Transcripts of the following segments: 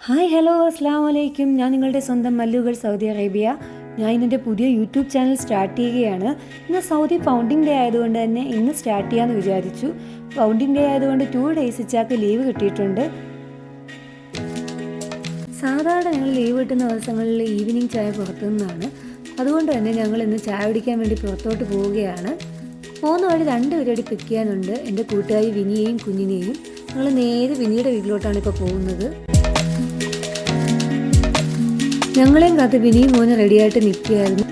Hi hello അസ്സാം വലൈക്കും. ഞാൻ നിങ്ങളുടെ സ്വന്തം മല്ലുകൾ സൗദി അറേബ്യ. ഞാൻ ഇന്നെൻ്റെ പുതിയ യൂട്യൂബ് ചാനൽ സ്റ്റാർട്ട് ചെയ്യുകയാണ്. ഇന്ന് സൗദി ഫൗണ്ടിങ് ഡേ ആയതുകൊണ്ട് തന്നെ ഇന്ന് സ്റ്റാർട്ട് ചെയ്യാമെന്ന് വിചാരിച്ചു. ഫൗണ്ടിങ് ഡേ ആയതുകൊണ്ട് 2 days ഇച്ചാക്ക് ലീവ് കിട്ടിയിട്ടുണ്ട്. സാധാരണ ഞങ്ങൾ ലീവ് കിട്ടുന്ന ദിവസങ്ങളിൽ ഈവനിങ് ചായ പുറത്തു നിന്നാണ്. അതുകൊണ്ട് തന്നെ ഞങ്ങൾ ഇന്ന് ചായ കുടിക്കാൻ വേണ്ടി പുറത്തോട്ട് പോവുകയാണ്. പോകുന്ന വഴി 2 പരിപാടി പിക്ക് ചെയ്യാനുണ്ട്. എൻ്റെ കൂട്ടുകാരി വിനിയെയും കുഞ്ഞിനെയും. ഞങ്ങൾ നേരെ വിനിയുടെ വീട്ടിലോട്ടാണ് ഇപ്പോൾ പോകുന്നത്. ഞങ്ങളെയും കാത്ത് വിനിയും മോനെ റെഡിയായിട്ട് നിൽക്കുകയായിരുന്നു.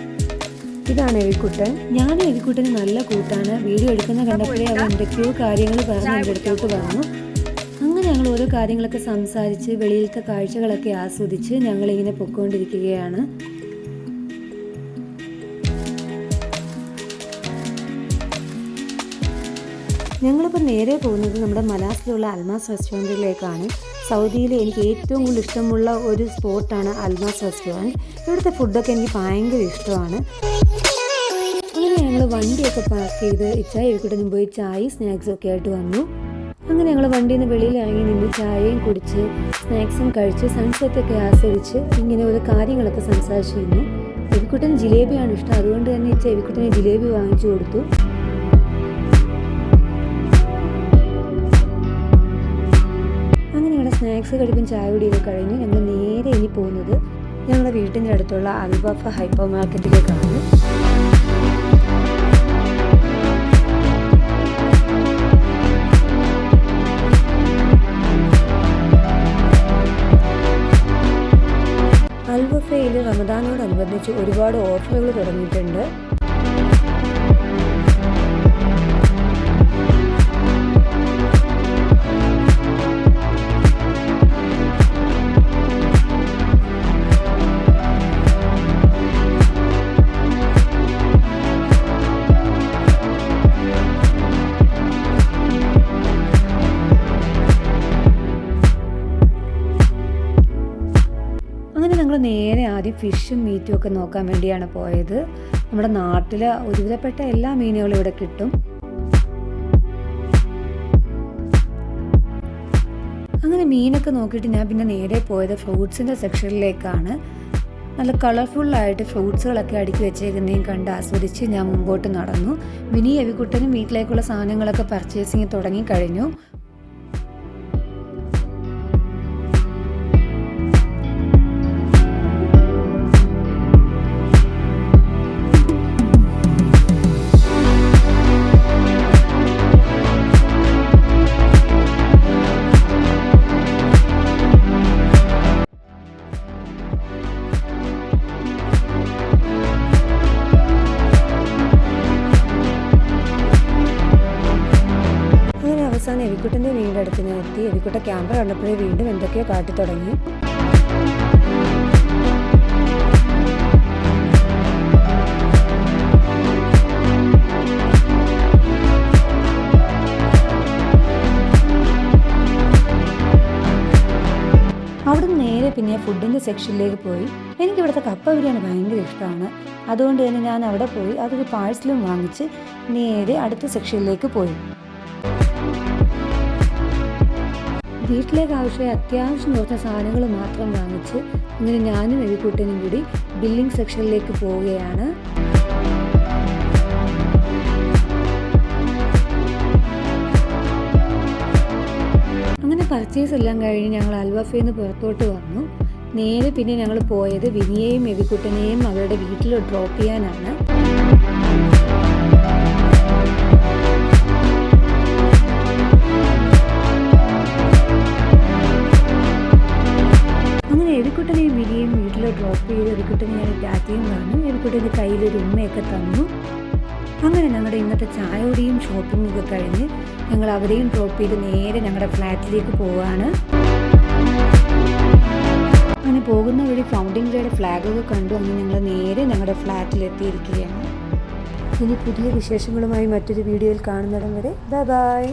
ഇതാണ് എവിക്കുട്ടൻ. ഞാനും എവിക്കുട്ടന് നല്ല കൂട്ടാണ്. വീഡിയോ എടുക്കുന്ന കണ്ടപ്പോഴേ അവൻ എന്തൊക്കെയോ കാര്യങ്ങൾ പറഞ്ഞ് എൻ്റെ അടുത്തോട്ട് വന്നു. അങ്ങനെ ഞങ്ങൾ ഓരോ കാര്യങ്ങളൊക്കെ സംസാരിച്ച് വെളിയിലത്തെ കാഴ്ചകളൊക്കെ ആസ്വദിച്ച് ഞങ്ങളിങ്ങനെ പൊയ്ക്കൊണ്ടിരിക്കുകയാണ്. ഞങ്ങളിപ്പോൾ നേരെ പോകുന്നത് നമ്മുടെ മലാസിലുള്ള അൽമാസ് റെസ്റ്റോറൻറ്റിലേക്കാണ്. സൗദിയിൽ എനിക്ക് ഏറ്റവും കൂടുതൽ ഇഷ്ടമുള്ള ഒരു സ്പോട്ടാണ് അൽമാസ് റെസ്റ്റോറൻറ്റ്. ഇവിടുത്തെ ഫുഡൊക്കെ എനിക്ക് ഭയങ്കര ഇഷ്ടമാണ്. അങ്ങനെ ഞങ്ങൾ വണ്ടിയൊക്കെ പാർക്ക് ചെയ്ത് ഇവിടെയും പോയി ചായയും സ്നാക്സും ഒക്കെ ആയിട്ട് വന്നു. അങ്ങനെ ഞങ്ങൾ വണ്ടിയിൽ നിന്ന് വെളിയിൽ ഇറങ്ങി നിന്ന് ചായയും കുടിച്ച് സ്നാക്സും കഴിച്ച് സൺസെറ്റൊക്കെ ആസ്വദിച്ച് ഇങ്ങനെ ഓരോ കാര്യങ്ങളൊക്കെ സംസാരിച്ചിരുന്നു. എവിക്കുട്ടന് ജിലേബിയാണ് ഇഷ്ടം. അതുകൊണ്ട് തന്നെ എവിക്കുട്ടന് ജിലേബി വാങ്ങിച്ചു കൊടുത്തു. സ്നാക്സ് കഴിപ്പും ചായ കുടിയൊക്കെ കഴിഞ്ഞ് ഞങ്ങൾ നേരെ ഇനി പോകുന്നത് ഞങ്ങളുടെ വീട്ടിൻ്റെ അടുത്തുള്ള അൽവഫ ഹൈപ്പർ മാർക്കറ്റിലേക്കാണ്. അൽവഫയിൽ റമദാനോടനുബന്ധിച്ച് ഒരുപാട് ഓഫറുകൾ തുടങ്ങിയിട്ടുണ്ട്. അങ്ങനെ ഞങ്ങൾ നേരെ ആദ്യം ഫിഷും മീറ്റും ഒക്കെ നോക്കാൻ വേണ്ടിയാണ് പോയത്. നമ്മുടെ നാട്ടിൽ ഒരുവിധപ്പെട്ട എല്ലാ മീനുകളും ഇവിടെ കിട്ടും. അങ്ങനെ മീനൊക്കെ നോക്കിയിട്ട് ഞാൻ പിന്നെ നേരെ പോയത് ഫ്രൂട്ട്സിൻ്റെ സെക്ഷനിലേക്കാണ്. നല്ല കളർഫുള്ളായിട്ട് ഫ്രൂട്ട്സുകളൊക്കെ അടുക്കി വെച്ചേക്കുന്നതും കണ്ട് ആസ്വദിച്ച് ഞാൻ മുമ്പോട്ട് നടന്നു. വിനി എവിക്കുട്ടനും വീട്ടിലേക്കുള്ള സാധനങ്ങളൊക്കെ പർച്ചേസിങ് തുടങ്ങി കഴിഞ്ഞു. അവസാനം എവിക്കുട്ടൻ്റെ വീടിൻ്റെ അടുത്ത് എത്തി. എവിക്കുട്ട ക്യാമറ കണ്ടപ്പോഴേ വീണ്ടും എന്തൊക്കെയോ കാട്ടി തുടങ്ങി. അവിടെ നേരെ പിന്നെ ഫുഡിൻ്റെ സെക്ഷനിലേക്ക് പോയി. എനിക്കിവിടുത്തെ കപ്പ ബിരിയാണി ഭയങ്കര ഇഷ്ടമാണ്. അതുകൊണ്ട് തന്നെ ഞാൻ അവിടെ പോയി അതൊരു പാഴ്സലും വാങ്ങിച്ച് നേരെ അടുത്ത സെക്ഷനിലേക്ക് പോയി. വീട്ടിലേക്ക് ആവശ്യമായ അത്യാവശ്യം കുറച്ച് സാധനങ്ങൾ മാത്രം വാങ്ങിച്ച് അങ്ങനെ ഞാനും എവിക്കുട്ടനും കൂടി ബില്ലിംഗ് സെക്ഷനിലേക്ക് പോവുകയാണ്. അങ്ങനെ പർച്ചേസ് എല്ലാം കഴിഞ്ഞ് ഞങ്ങൾ അൽവഫയിൽ നിന്ന് പുറത്തോട്ട് വന്നു. നേരെ പിന്നെ ഞങ്ങൾ പോയത് വിനിയെയും എവിക്കുട്ടനെയും അവരുടെ വീട്ടിൽ ഡ്രോപ്പ് ചെയ്യാനാണ്. എവിക്കുട്ടനെയും വിനിയും വീട്ടിൽ ഡ്രോപ്പ് ചെയ്ത് എവിക്കുട്ടനെ ഞാൻ ടാറ്റയും പറഞ്ഞു. എവിക്കുട്ടൻ്റെ കയ്യിലൊരു ഉമ്മയൊക്കെ തന്നു. അങ്ങനെ ഞങ്ങളുടെ ഇന്നത്തെ ചായ കുടിയും ഷോപ്പിംഗും ഒക്കെ കഴിഞ്ഞ് ഞങ്ങൾ അവരെയും ഡ്രോപ്പ് ചെയ്ത് നേരെ ഞങ്ങളുടെ ഫ്ലാറ്റിലേക്ക് പോവുകയാണ്. അങ്ങനെ പോകുന്ന വഴി ഫൗണ്ടിങ് ഡേയുടെ ഫ്ലാഗൊക്കെ കണ്ടു. അങ്ങനെ ഞങ്ങൾ നേരെ ഞങ്ങളുടെ ഫ്ലാറ്റിലെത്തിയിരിക്കുകയാണ്. ഇനി പുതിയ വിശേഷങ്ങളുമായി മറ്റൊരു വീഡിയോയിൽ കാണുന്നിടം വരെ ബൈ ബൈ.